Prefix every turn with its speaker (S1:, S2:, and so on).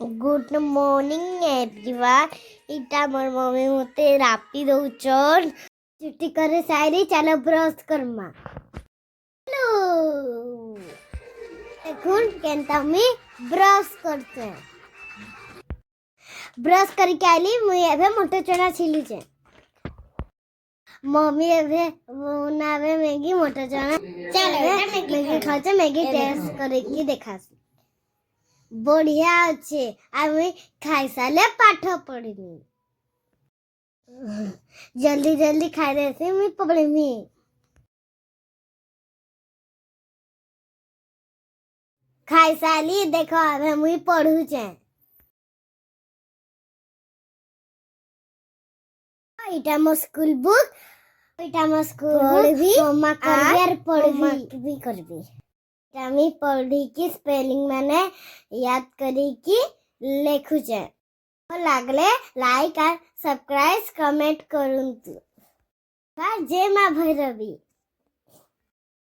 S1: Good morning everyone. इटा मोर mummy मते रापी दउचन छुट्टी करे सारी चलो ब्रश करमा। हेलो देखुन केनता मी ब्रश करते ब्रश करके आली मुई एबे मोटे चना छिली छे। मम्मी एबे बनावे मैगी मोटे चना। चलो मैगी खाचे मैगी टेस्ट करके देखास बढ़िया अच्छे आमी खाई साले पाठ पढ़ी जल्दी जल्दी खाई देसी मी पढ़ी मी खाई साली देखो अब मुई पढ़ू छे। इटा मो स्कूल बुक इटा मो स्कूल पढ़ी मम्मा कर पढ़ी भी करबी मी पढ़ी की स्पेलिंग मैंने याद करी की लेखु छे। लागले लाइक और सब्सक्राइब कमेंट करूँ तू जय मां भैरवी।